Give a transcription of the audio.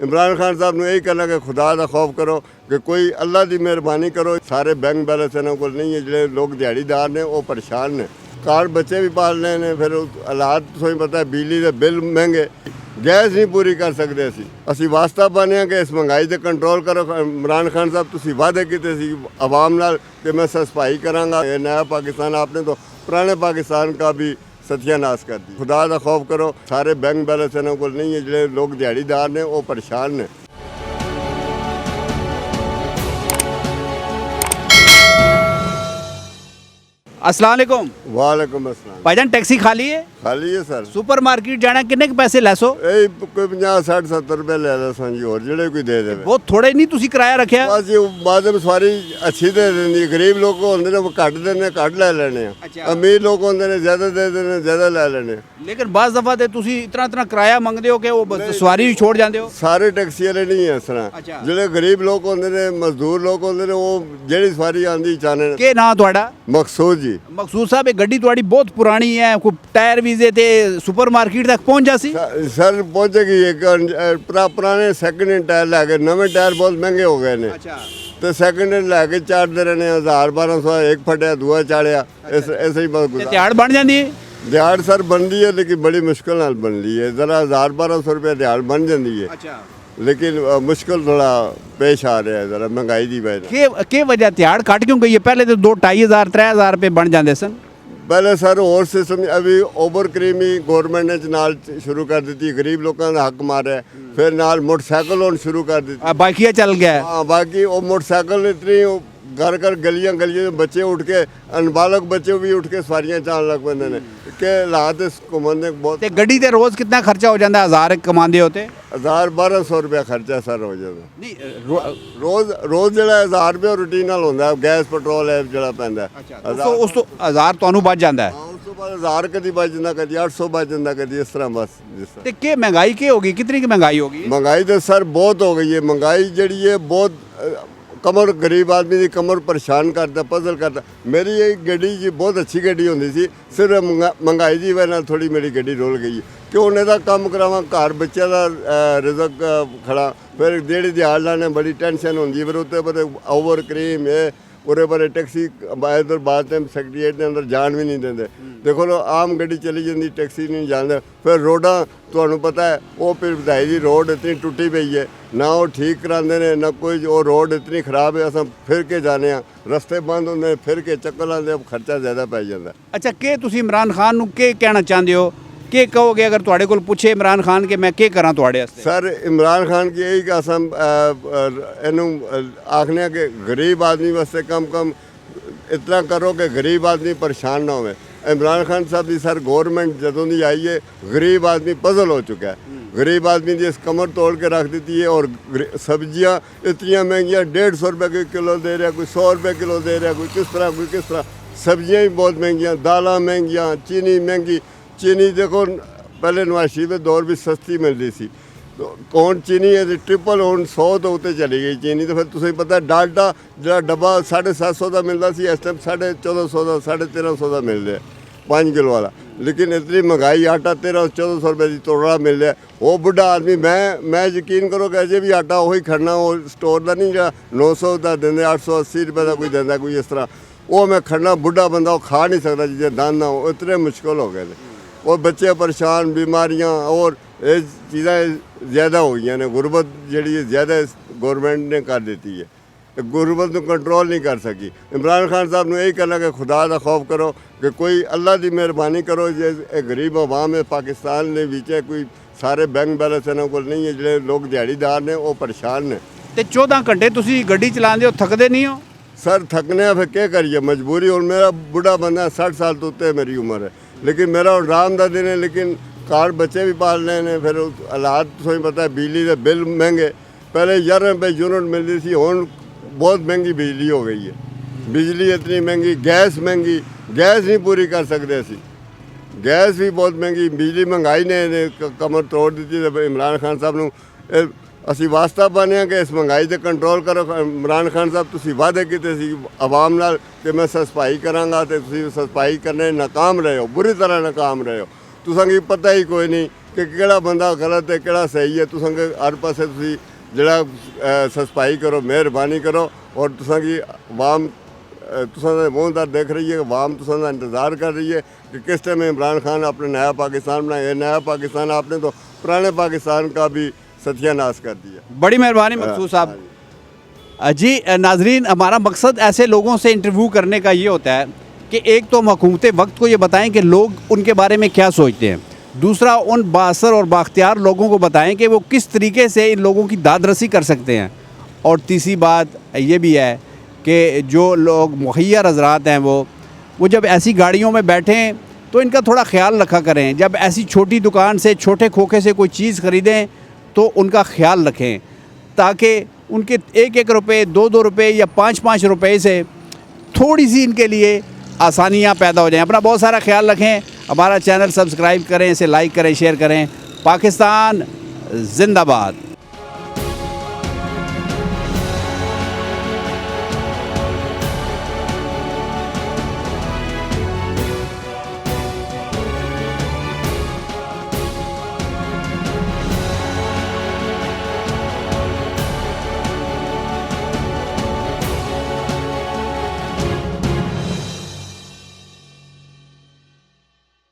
इमरान खान साहब ने यही कहना कि खुदा का खौफ करो कि कोई अल्लाह की मेहरबानी करो। सारे बैंक बैलेंस इन्हों को नहीं है, जो लोग दिहाड़ीदार ने वो परेशान ने, कार बच्चे भी पालने ने, फिर हालात तुसें पता है बिजली के बिल महंगे, गैस नहीं पूरी कर सकते असी वास्ता बने कि इस महंगाई से कंट्रोल करो। इमरान खान साहब तुसीं वादे कीते सी आवाम नाल कि मैं सफाई करांगा। ये नया पाकिस्तान आपने तो पुराने पाकिस्तान का भी सत्यानाश कर दी। खुदा का खौफ करो, सारे बैंक बैलेंस इन्हों को नहीं है, जो लोग दिहाड़ीदार ने वो परेशान ने। अस्सलाम वालेकुम। वालेकुम अस्सलाम। भाईजान टैक्सी खाली है? खाली है सर। सुपर मार्केट जाना किन्ने के पैसे लैसो? यही कोई 50 60 70 रुपए ले लो जी, और जेड़े कोई दे दे। बहुत थोड़े नहीं तुसी किराया रखिया? बस जी माध्यम सवारी अच्छी दे देंदी, गरीब लोग होंदे ने वो घट देने घट ले लेने, अमीर लोग होंदे ने ज्यादा दे देने ज्यादा ले लेने। लेकिन बाज़ दफा ते तुसी इतना इतना किराया मंगदे हो कि वो सवारी भी छोड़ जांदे हो। सारे टैक्सी वाले नहीं है इस तरह, जेड़े गरीब लोग होंदे ने, मजदूर लोग होंदे ने, वो जेड़ी सवारी आंदी चाहने। के नाम तुहाडा? मकसूद जी। मकसूद साहब, ये गड्डी तुहाडी बहुत पुरानी है, कोई टायर वीजे ते सुपर मार्केट तक पहुंच जासी? सर पहुंचेगी, एक पुराने सेकंड हैंड टायर लैके, नवे टायर बहुत महंगे हो गए ने, तो सेकंड हैंड लैके चाड़ते रहने 1000 1200, एक फटिया दूआ चाड़िया, ऐसे ही बहुत गुजारा। दिहाड़ बन जाती है? दिहाड़ सर बनती है, लेकिन बड़ी मुश्किल नाल बन रही है। जरा 1000 1200 रुपये दिहाड़ बन जाती है, लेकिन मुश्किल थोड़ा पेश आ रहा है जरा महंगाई की वजह। के वजह दिहाड़ घट क्यों गई है? पहले तो 2 2500 3000 रुपये बन जाते सन। पहले सर और सिस्टम, अभी ओवर क्रीमी गवर्नमेंट ने नाल शुरू कर दी, गरीब लोगों का हक मारे, फिर नाल मोटरसाइकिल होने शुरू कर दी। बाकी चल गया। हाँ, बाकी वो मोटरसाइकिल इतनी घर घर गलियां गलियां बच्चे उठ के, अनबालक बच्चे भी उठ के सवारियां चाल लग पैंदे ने कि हालात घूमने बहुत। गड्डी ते रोज कितना खर्चा हो जाता? 1000 कमाते होते? 1000 1200 रुपया खर्चा सर हो जाता। नहीं रोज रोज जो 1000 रुपया रूटीन नाल होंदा, गैस पेट्रोल है जो पैंदा, उस तो 1000 ਤੁਹਾਨੂੰ बच ਜਾਂਦਾ है। उस तो बाद 1000 कदी बच जाता, कदी 800 बच जाता, कदी इस तरह। बस जिस तरह। ਤੇ ਕੀ ਮਹਿੰਗਾਈ ਕੀ ਹੋਗੀ? कितनी की महंगाई होगी? महंगाई तो सर बहुत हो गई है। महंगाई जी है बहुत, कमर गरीब आदमी की कमर परेशान करता, पजल करता। मेरी ये गड्डी जी बहुत अच्छी गड्डी होंदी सी, सिर्फ महंगाई की वजह थोड़ी मेरी गड्डी रुल गई है कि उन्हें दा काम करावां, घर बच्चे का रिजक खड़ा, फिर जेड़ी दिहाड़ लाने बड़ी टेंशन होंदी, फिर उत्ते पर ओवर क्रीम है, उरे पर टैक्सी इधर बाद टाइम सैकटरीएट के अंदर जान भी नहीं देंगे। देखो लो आम गड्डी चली जाती, टैक्सी नहीं जाते। फिर रोडा तुहानू पता है, वो फिर बधाई दी रोड इतनी टुटी पई है, ना वो ठीक कराते हैं ना कोई, वो रोड इतनी खराब है, अस फिर के जाने, रस्ते बंद होंगे, फिर के चक्कर लाते, अब खर्चा ज़्यादा पै जाता। अच्छा, के तुसी इमरान खान नू के कहना चाहते हो? के कहोगे अगर तुहाडे कोल पूछे इमरान खान के मैं के करा तुहाडे वास्ते? सर इमरान खान की यही अस इनू आखने कि गरीब आदमी वास्ते कम इतना करो कि गरीब आदमी परेशान ना हो। इमरान खान साहब की सर गवर्नमेंट जदों की आई है, गरीब आदमी पजल हो चुका है। गरीब आदमी की इस कमर तोड़ के रख दी है, और सब्जियां इतनी महंगियाँ, 150 रुपये किलो दे रहा, कोई 100 रुपये किलो दे रहा, कोई किस तरह। सब्जियां भी बहुत महंगियाँ, दालां महंगियाँ, चीनी महंगी। चीनी देखो पहले नवाज शरीफ के दौर भी सस्ती मिलती सी, तो कौन चीनी है ट्रिपल हुण 100 तो उत्ते चली गई चीनी। तो फिर तुसें पता डालडा जो डब्बा 750 का मिलता सी, इस टाइम 1450 का 1350 का मिल रहा है 5 किलो वाला। लेकिन इतनी महंगाई, आटा 1300-1400 रुपये की तोड़ा मिल रहा है। वो बुढ़ा आदमी, मैं यकीन करो कि अजे भी आटा वही खड़ना, वो स्टोर का नहीं जो 900 का देंगे, 880 रुपये का कोई देंदा, कोई इस तरह। वो मैं खड़ना बुढ़ा बंदा वो खा नहीं सकता, जिसे दाना हो इतने मुश्किल हो गए। और बच्चे परेशान, बीमारियां, और ये चीज़ें ज़्यादा हो गई ने। गुरबत जी ज़्यादा गवर्नमेंट ने कर देती है, गुरबत को कंट्रोल नहीं कर सकी। इमरान खान साहब ने यही कहना कि खुदा का खौफ करो कि कोई अल्लाह की मेहरबानी करो। ये गरीब आवाम है पाकिस्तान के बीच, कोई सारे बैंक बैलेंस इन्हों को नहीं है, जो लोग दिहाड़ीदार ने वो परेशान ने। ते 14 घंटे तुसी गड्डी चलाते हो, थकते नहीं हो? सर थकने फिर क्या करिए, मजबूरी। और मेरा बुढ़ा बंदा 60 साल तो उत्ते मेरी उम्र है, लेकिन मेरा आराम का दिन है, लेकिन कार बच्चे भी पालने ने, फिर हालात तुसें पता है बिजली के बिल महंगे। पहले 11 रुपये यूनिट मिलती थी, हुण बहुत महंगी बिजली हो गई है। बिजली इतनी महंगी, गैस महंगी, गैस नहीं पूरी कर सकते असी, गैस भी बहुत महंगी। बिजली महंगाई ने कमर तोड़ दी थी। इमरान खान साहब नू असी वास्ता बने कि इस महंगाई से कंट्रोल करो। इमरान खान साहब तुसीं वादे कीते सी आवाम नाल कि मैं सफाई करांगा, तो तुसीं सफाई करने नाकाम रहे हो, बुरी तरह नाकाम रहे हो। तुसेंगी पता ही कोई नहीं कि केड़ा बंदा गलत है केड़ा सही है। तुसेंगी हर पासे तुसी जेड़ा सफाई करो, मेहरबानी करो और तुसेंगी वाम तुसें मोहनदार देख रही है, वाम तुसें इंतज़ार कर रही है कि किस टाइम इमरान खान अपने नया पाकिस्तान बनाए। नया पाकिस्तान आपने तो पुराने पाकिस्तान का भी सत्यानाश कर दिया। बड़ी मेहरबानी मकसूद साहब। जी नाजरीन, हमारा मकसद ऐसे लोगों से इंटरव्यू करने का ये होता है कि एक तो हम हुकूमत वक्त को ये बताएं कि लोग उनके बारे में क्या सोचते हैं, दूसरा उन बासर और बाख्तियार लोगों को बताएं कि वो किस तरीके से इन लोगों की दादरसी कर सकते हैं, और तीसरी बात ये भी है कि जो लोग मुहैया हज़रात हैं वो जब ऐसी गाड़ियों में बैठें तो इनका थोड़ा ख्याल रखा करें। जब ऐसी छोटी दुकान से, छोटे खोखे से कोई चीज़ ख़रीदें तो उनका ख्याल रखें, ताकि उनके 1-1 रुपये, 2-2 रुपये या 5-5 रुपये से थोड़ी सी इनके लिए आसानियाँ पैदा हो जाएं। अपना बहुत सारा ख्याल रखें। हमारा चैनल सब्सक्राइब करें, इसे लाइक करें, शेयर करें। पाकिस्तान जिंदाबाद।